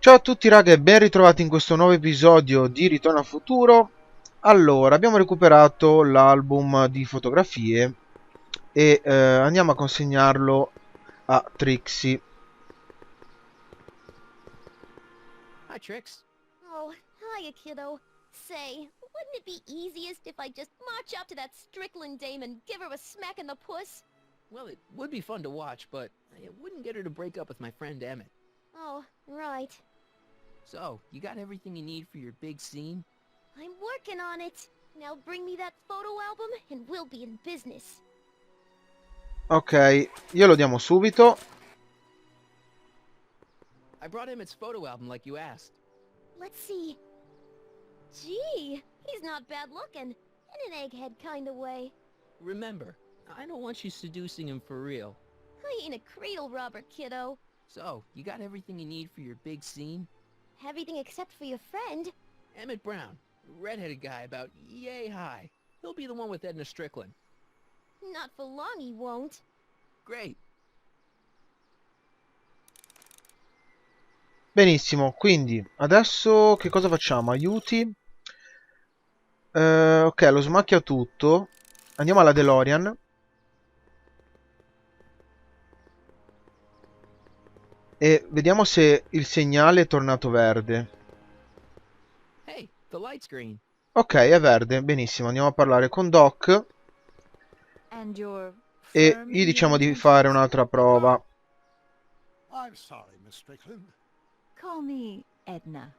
Ciao a tutti raga e ben ritrovati in questo nuovo episodio di Ritorno al Futuro. Allora, abbiamo recuperato l'album di fotografie e andiamo a consegnarlo a Trixie. Hi, Trix. Oh, hiya, kiddo. Say, wouldn't it be easiest if I just march up to that Strickland dame and give her a smack in the puss? Well, it would be fun to watch, but it wouldn't get her to break up with my friend Emmett. Oh, right. So, you got everything you need for your big scene? I'm working on it. Now bring me that photo album and we'll be in business. Ok, glielo diamo subito. I brought Emmett's photo album like you asked. Let's see. Gee, he's not bad looking. In an egghead kind of way. Remember, I don't want you seducing him for real. I ain't a cradle robber, kiddo. So, you got everything you need for your big scene? Everything except for your friend. Emmett Brown, redheaded guy about yay high. He'll be the one with Edna Strickland. Not for long he won't. Great. Benissimo, quindi adesso che cosa facciamo? Aiuti. Ok, lo smacchia tutto. Andiamo alla DeLorean. E vediamo se il segnale è tornato verde. Hey, the light's green. Ok, è verde, benissimo. Andiamo a parlare con Doc e gli diciamo di fare un'altra prova. I'm sorry, Miss Strickland. Call me Edna.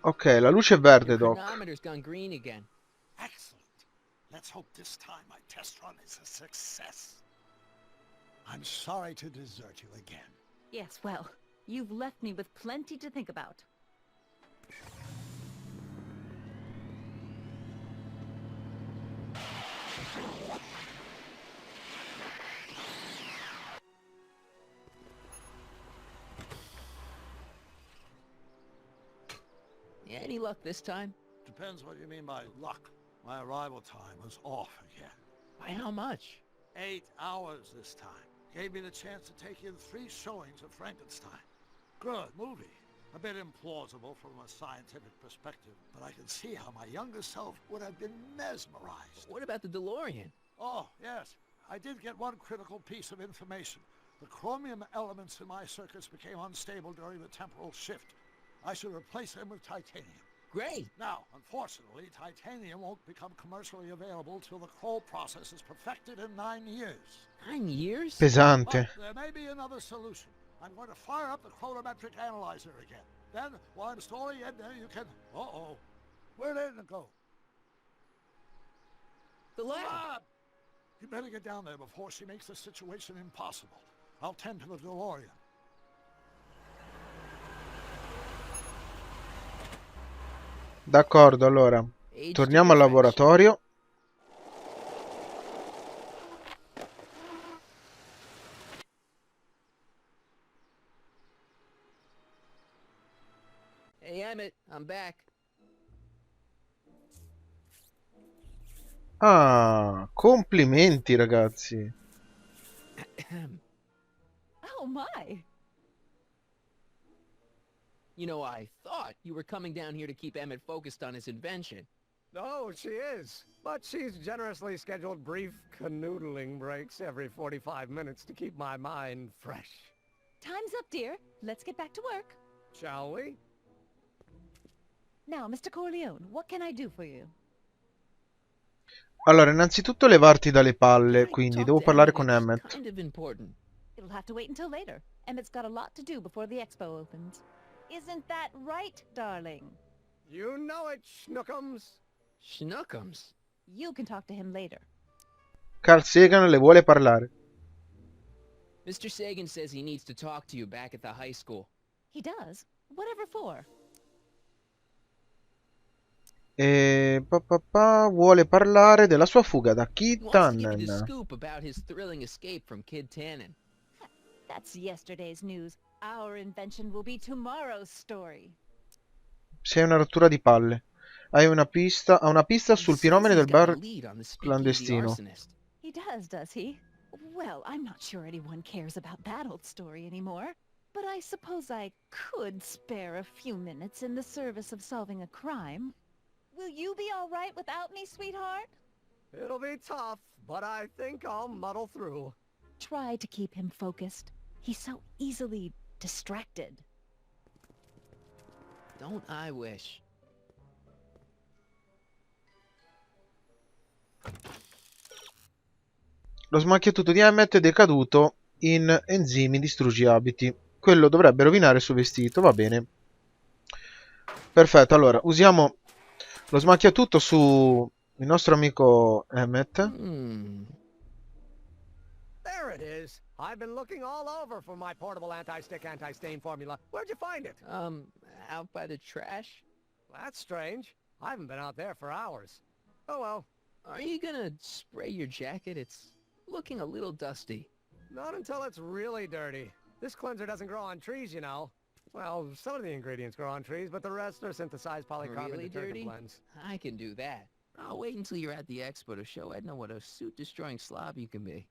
Ok, la luce è verde, Your Doc. chronometer's gone green again. Excellent. Let's hope this time my test run is a success. I'm sorry to desert you again. Yes, well, you've left me with plenty to think about. Any luck this time? Depends what you mean by luck. My arrival time was off again. By how much? 8 hours this time. Gave me the chance to take in 3 showings of Frankenstein. Good movie. A bit implausible from a scientific perspective, but I can see how my younger self would have been mesmerized. What about the DeLorean? Oh, yes. I did get one critical piece of information. The chromium elements in my circuits became unstable during the temporal shift. I should replace them with titanium. Great. Now, unfortunately, titanium won't become commercially available till the Kroll process is perfected in 9 years. 9 years? Pesante. But there may be another solution. I'm going to fire up the chronometric analyzer again. Then, while installing it, you can... Uh-oh. Where did it go? The lab. Lab! You better get down there before she makes the situation impossible. I'll tend to the DeLorean. D'accordo, allora. Age Torniamo al to perfection. laboratorio. Hey, Emmett, I'm back. Ah, complimenti ragazzi. Oh my! You know, I thought you were coming down here to keep Emmett focused on his invention. Oh, she is. But she's generously scheduled brief canoodling breaks every 45 minutes to keep my mind fresh. Time's up, dear. Let's get back to work. Shall we? Now, Mr. Corleone, what can I do for you? Allora, innanzitutto levarti dalle palle, Can I quindi talk devo to parlare Emmett? con It's Emmett. kind of important. It'll have to wait until later. Emmett's got a lot to do before the expo opens. Isn't that right, darling? You know it, Schnookums. Schnookums. You can talk to him later. Carl Sagan le vuole parlare. Mr. Sagan says he needs to talk to you back at the high school. He does? Whatever for? E vuole parlare della sua fuga da Kid He wants to give you the Tannen. scoop about his thrilling escape from Kid Tannen. That's yesterday's news. Our invention will be tomorrow's story. Sei una rottura di palle. Ha una pista sul He piromane says del he's got a bar lead on the speakeasy clandestino. arsonist. He does he? Well, I'm not sure anyone cares about that old story anymore. But I suppose I could spare a few minutes in the service of solving a crime. Will you be all right without me, sweetheart? It'll be tough, but I think I'll muddle through. Try to keep him focused. He's so easily distracted. Don't I wish? Lo smacchiatutto di Emmet è decaduto in enzimi distruggi abiti. Quello dovrebbe rovinare il suo vestito, va bene. Perfetto, allora usiamo lo smacchiatutto su il nostro amico Emmet. There it is. I've been looking all over for my portable anti-stick, anti-stain formula. Where'd you find it? Out by the trash? That's strange. I haven't been out there for hours. Oh well. Are you gonna spray your jacket? It's looking a little dusty. Not until it's really dirty. This cleanser doesn't grow on trees, you know. Well, some of the ingredients grow on trees, but the rest are synthesized polycarbonate Really detergent dirty? blends. I can do that. I'll wait until you're at the expo to show Edna what a suit-destroying slob you can be.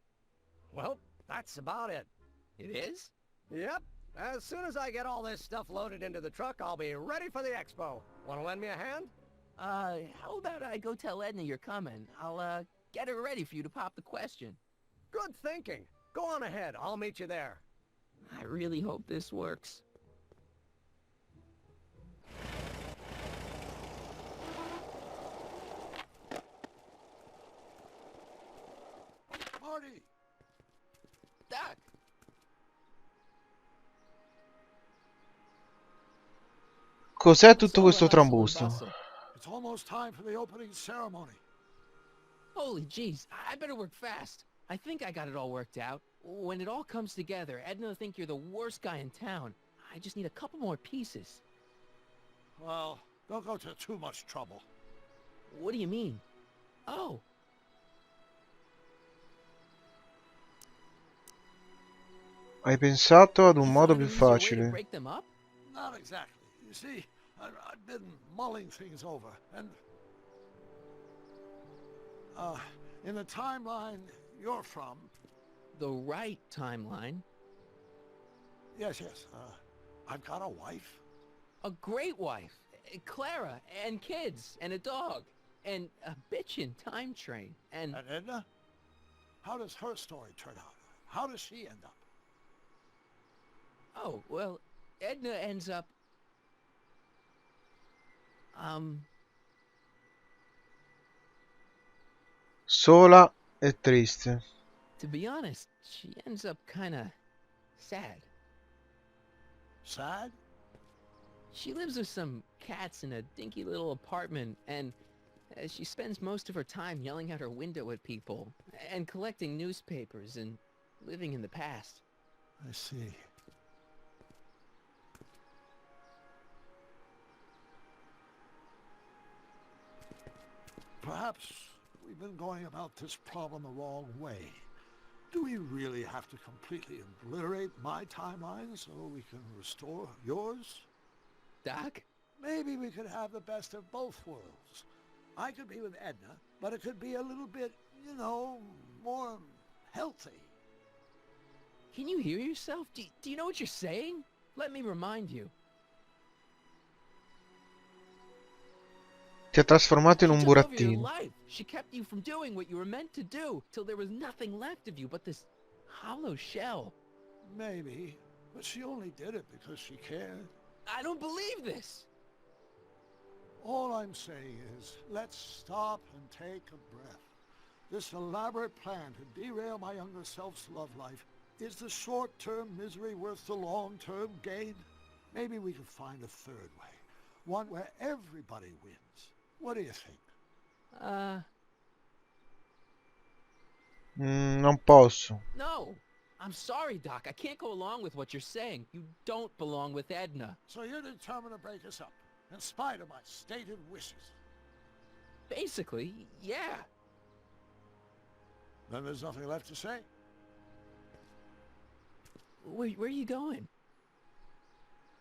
Well, that's about it. It is? Yep. As soon as I get all this stuff loaded into the truck, I'll be ready for the expo. Want to lend me a hand? How about I go tell Edna you're coming? I'll, get her ready for you to pop the question. Good thinking. Go on ahead. I'll meet you there. I really hope this works. Marty! Doc! Cos'è tutto What's all questo the hustle and trambusto? bustle? It's almost time for the opening ceremony. Holy jeez, I better work fast. I think I got it all worked out. When it all comes together, Edna will think you're the worst guy in town. I just need a couple more pieces. Well, don't go to too much trouble. What do you mean? Oh, Hai pensato ad un you modo thought più of an easier way to facile. break them up? Not exactly. You see, I've been mulling things over, and... in the timeline you're from... The right timeline. Yes, I've got a wife. A great wife. Clara, and kids, and a dog. And a bitchin' time train. And And Edna? How does her story turn out? How does she end up? oh, well, Edna ends up... Sola e triste. to be honest, she ends up kinda sad. Sad? She lives with some cats in a dinky little apartment, and she spends most of her time yelling out her window at people, and collecting newspapers, and living in the past. I see. Perhaps we've been going about this problem the wrong way. Do we really have to completely obliterate my timeline so we can restore yours? Doc? Maybe we could have the best of both worlds. I could be with Edna, but it could be a little bit, you know, more healthy. Can you hear yourself? Do you know what you're saying? Let me remind you. Ti ha trasformato in un She took over your burattino. life. She kept you from doing what you were meant to do, till there was nothing left of you but this hollow shell. Maybe, but she only did it because she cared. I don't believe this! All I'm saying is, let's stop and take a breath. This elaborate plan to derail my younger self's love life, is the short-term misery worth the long-term gain? Maybe we could find a third way. One where everybody wins. What do you think? Non posso. No! I'm sorry, Doc. I can't go along with what you're saying. You don't belong with Edna. So you're determined to break us up, in spite of my stated wishes. Basically, yeah. Then there's nothing left to say. Where are you going?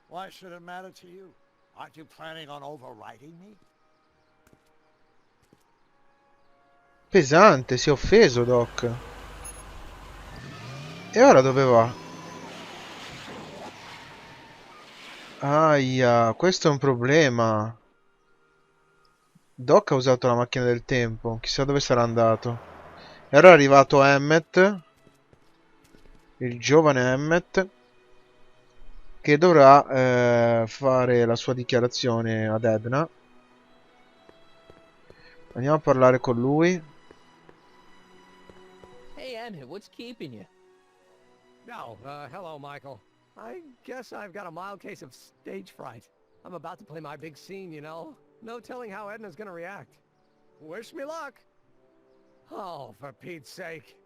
Why should it matter to you? Aren't you planning on overriding me? Pesante, si è offeso, Doc. E ora dove va? Aia, questo è un problema. Doc ha usato la macchina del tempo. Chissà dove sarà andato. E ora è arrivato Emmet, il giovane Emmet, che dovrà fare la sua dichiarazione ad Edna. Andiamo a parlare con lui. Hey, Emmett, what's keeping you? No, hello, Michael. I guess I've got a mild case of stage fright. I'm about to play my big scene, you know? No telling how Edna's gonna react. Wish me luck! Oh, for Pete's sake.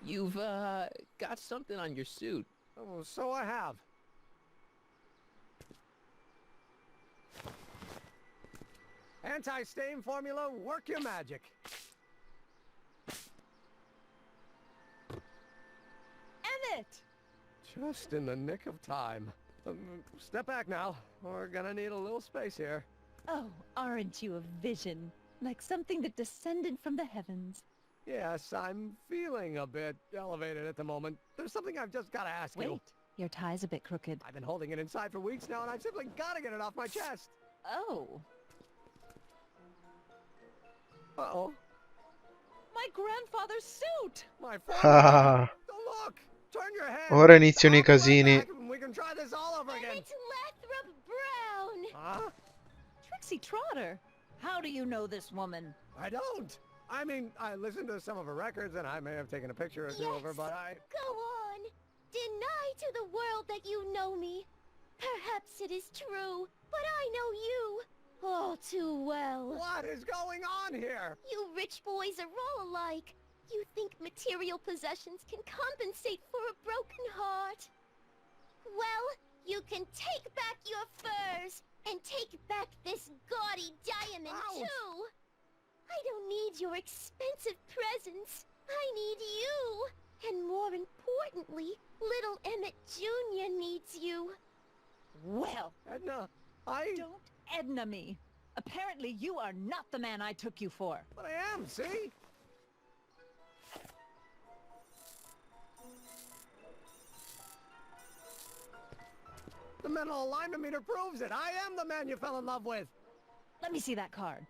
You've, got something on your suit. Oh, so I have. Anti-stain formula, work your magic. Emmett! Just in the nick of time. Step back now. We're gonna need a little space here. Oh, aren't you a vision? Like something that descended from the heavens. Yes, I'm feeling a bit elevated at the moment. There's something I've just gotta ask you. Wait, your tie's a bit crooked. I've been holding it inside for weeks now, and I've simply gotta get it off my chest. Oh. Uh-oh. My grandfather's suit! My friend. Ah, Look! Turn your head! ora iniziano i I'll be right casini. back and we can try this all over again. Emmett Lathrop Brown! Huh? Trixie Trotter! How do you know this woman? I don't. I mean, I listened to some of her records, and I may have taken a picture or two of her, but I... Go on! Deny to the world that you know me. Perhaps it is true, but I know you all too well. What is going on here? You rich boys are all alike. You think material possessions can compensate for a broken heart. Well, you can take back your furs, and take back this gaudy diamond, Ouch. too. I don't need your expensive presents. I need you. And more importantly, little Emmett Jr. needs you. Well, Edna, don't Edna me. Apparently you are not the man I took you for. But I am, see? The mental alignment meter proves it. I am the man you fell in love with. Let me see that card.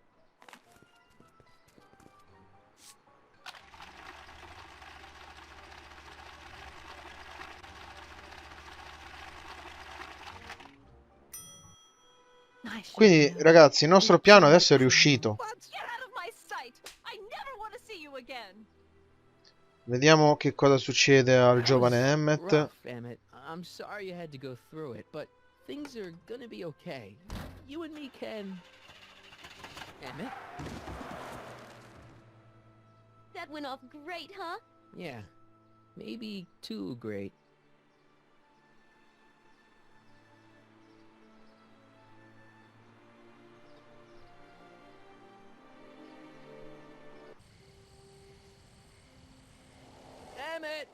Nice. Quindi, ragazzi, il nostro piano adesso è riuscito. Get out of my sight. I never want to see you again. Vediamo che cosa succede al giovane That was Emmet. rough, Emmett. I'm sorry you had to go through it, but things are gonna be okay. You and me can... Emmett? That went off great, huh? Yeah. Maybe too great. Emmett!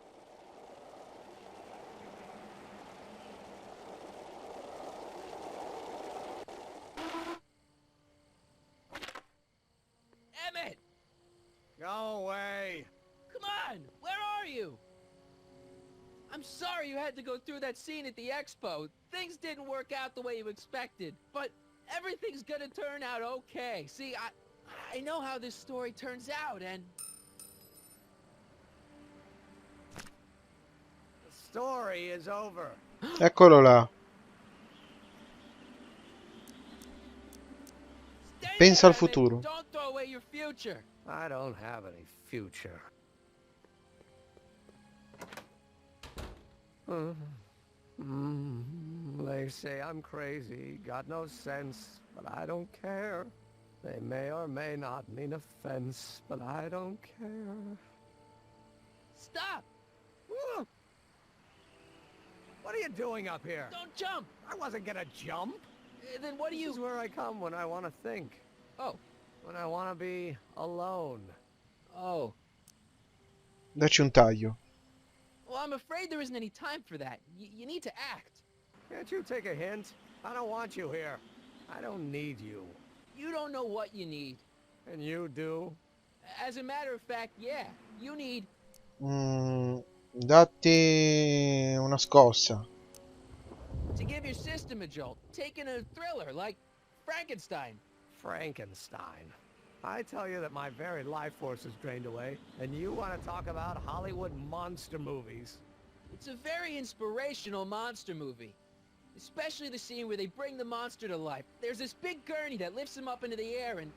Emmett! Go away. Come on! Where are you? I'm sorry you had to go through that scene at the expo. Things didn't work out the way you expected, but everything's gonna turn out okay. See, I know how this story turns out, and... The story is over. Eccolo là. Stay Pensa there, al Emmett. futuro. Don't throw away your future. I don't have any future. They say I'm crazy, got no sense, but I don't care. They may or may not mean offense, but I don't care. Stop! What are you doing up here? Don't jump! I wasn't gonna jump. Then what do This is you... where I come when I want to think. Oh. When I want to be alone. Oh. Dacci un taglio. Well, I'm afraid there isn't any time for that. You need to act. Can't you take a hint? I don't want you here. I don't need you. You don't know what you need. And you do? As a matter of fact, yeah. You need... Datti una scossa. to give your system a jolt. Taking a thriller like Frankenstein. Frankenstein. I tell you that my very life force is drained away, and you want to talk about Hollywood monster movies. It's a very inspirational monster movie. Especially the scene where they bring the monster to life. There's this big gurney that lifts him up into the air and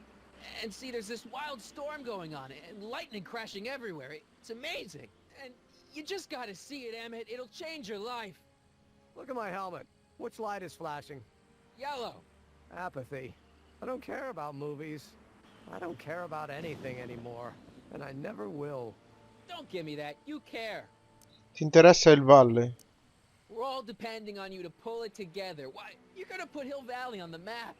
see, there's this wild storm going on and lightning crashing everywhere. It's amazing. And you just gotta see it, Emmett. It'll change your life. Look at my helmet. Which light is flashing? Yellow. Apathy. I don't care about movies. I don't care about anything anymore. And I never will. Don't give me that. You care. Ti interessa il valle? We're all depending on you to pull it together. Why, you're gonna put Hill Valley on the map.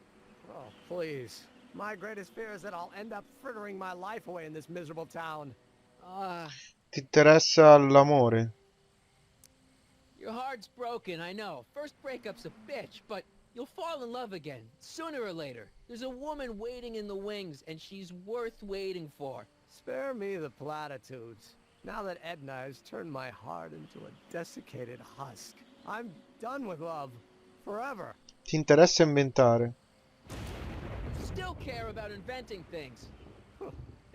Oh, please. My greatest fear is that I'll end up frittering my life away in this miserable town. Ti interessa l'amore? Your heart's broken, I know. First breakup's a bitch, but you'll fall in love again, sooner or later. There's a woman waiting in the wings, and she's worth waiting for. Spare me the platitudes. Now that Edna has turned my heart into a desiccated husk, I'm done with love. Forever. Ti interessa inventare? Still care about inventing things.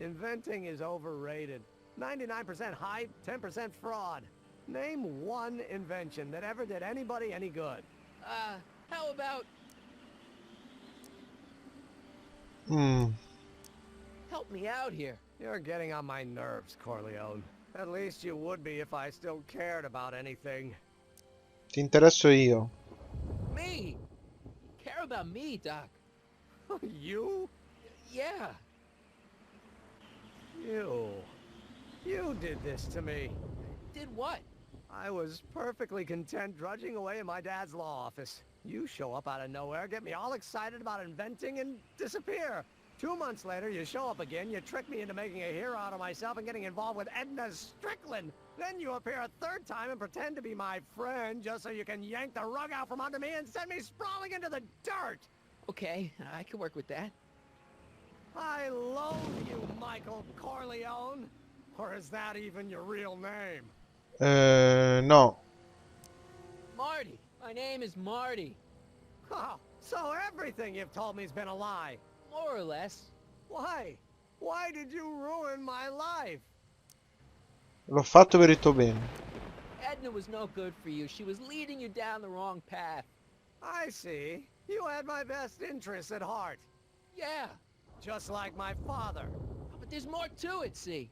Inventing is overrated. 99% hype, 10% fraud. Name one invention that ever did anybody any good. How about... Help me out here. You're getting on my nerves, Corleone. At least you would be if I still cared about anything. Ti interesso io. Me? Care about me, Doc. You? Yeah. You did this to me. Did what? I was perfectly content drudging away in my dad's law office. You show up out of nowhere, get me all excited about inventing, and disappear. 2 months later, you show up again, you trick me into making a hero out of myself and getting involved with Edna Strickland. Then you appear a third time and pretend to be my friend just so you can yank the rug out from under me and send me sprawling into the dirt. Okay, I can work with that. I loathe you, Michael Corleone. Or is that even your real name? No. Marty. My name is Marty. Oh, so everything you've told me's been a lie. More or less. Why? Why did you ruin my life? L'ho fatto per il tuo bene. Edna was no good for you. She was leading you down the wrong path. I see. You had my best interests at heart. Yeah. Just like my father. But there's more to it, see?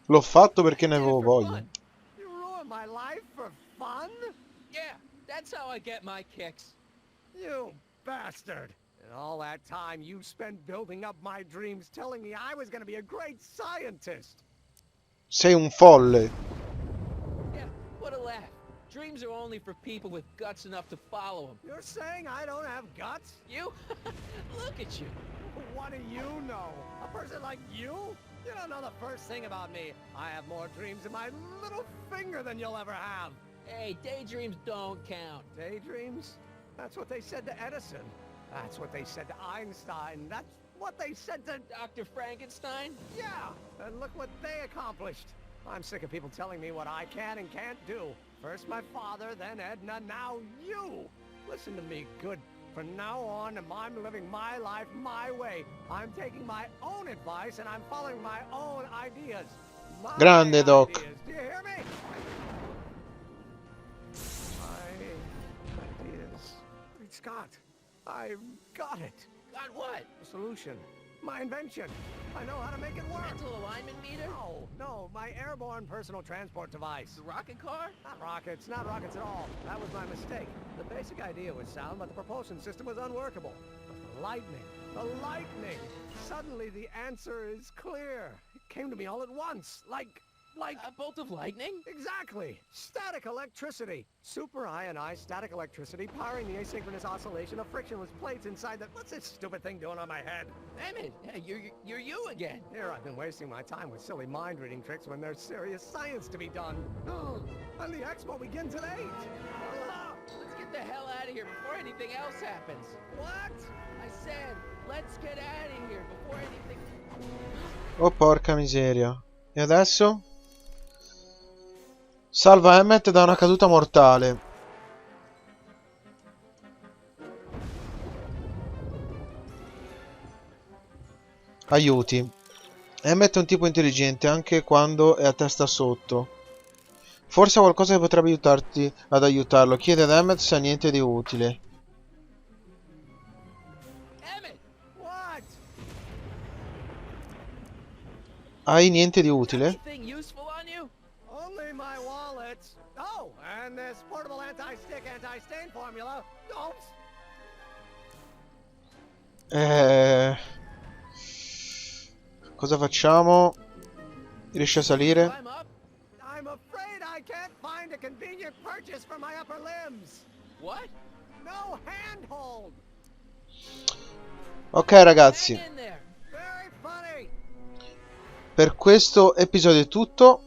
L'ho fatto perché ne I did it avevo for voglia. fun. You ruined my life for fun? Yeah, that's how I get my kicks. You bastard. And all that time you spent building up my dreams, telling me I was going to be a great scientist. Sei un folle. Yeah, what a laugh. Dreams are only for people with guts enough to follow them. You're saying I don't have guts? You? Look at you. What do you know? A person like you? You don't know the first thing about me. I have more dreams in my little finger than you'll ever have. Hey, daydreams don't count. Daydreams? That's what they said to Edison. That's what they said to Einstein. That's what they said to... Dr. Frankenstein? Yeah! And look what they accomplished. I'm sick of people telling me what I can and can't do. First my father, then Edna, now you! Listen to me, good. From now on, I'm living my life my way. I'm taking my own advice and I'm following my own ideas. My Grande, Doc. ideas. Do you hear me? My ideas. Great Scott. I've got it. Got what? The solution. My invention. I know how to make it work. Mental alignment meter? No, my airborne personal transport device. The rocket car? Not rockets at all. That was my mistake. The basic idea was sound, but the propulsion system was unworkable. But the lightning. Suddenly the answer is clear. It came to me all at once, like Like A bolt of lightning? exactly. Static electricity. Super ionized static electricity powering the asynchronous oscillation of frictionless plates inside the... What's this stupid thing doing on my head? Emmett, you're you again. Here I've been wasting my time with silly mind-reading tricks when there's serious science to be done. And the expo begins at 8. Let's get the hell out of here before anything else happens. What? I said, let's get out of here before anything... Oh porca miseria. E adesso? Salva Emmet da una caduta mortale. Aiuti. Emmet è un tipo intelligente anche quando è a testa sotto. Forse ha qualcosa che potrebbe aiutarti ad aiutarlo. Chiede ad Emmet se ha niente di utile. Emmett! What? Hai niente di utile? Anything useful on you? Only my wallet. Oh, and this portable anti-stick, anti-stain formula. Oops. Cosa facciamo? Riesci a salire? Climb up? I'm afraid I can't find a convenient purchase for my upper limbs. What? No handhold. Ok ragazzi, Hang in there. Very funny. per questo episodio è tutto.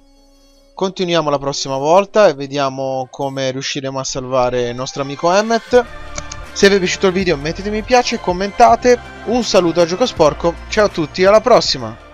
Continuiamo la prossima volta e vediamo come riusciremo a salvare il nostro amico Emmet. Se vi è piaciuto il video mettete mi piace, commentate. Un saluto a Giocosporco, ciao a tutti, alla prossima!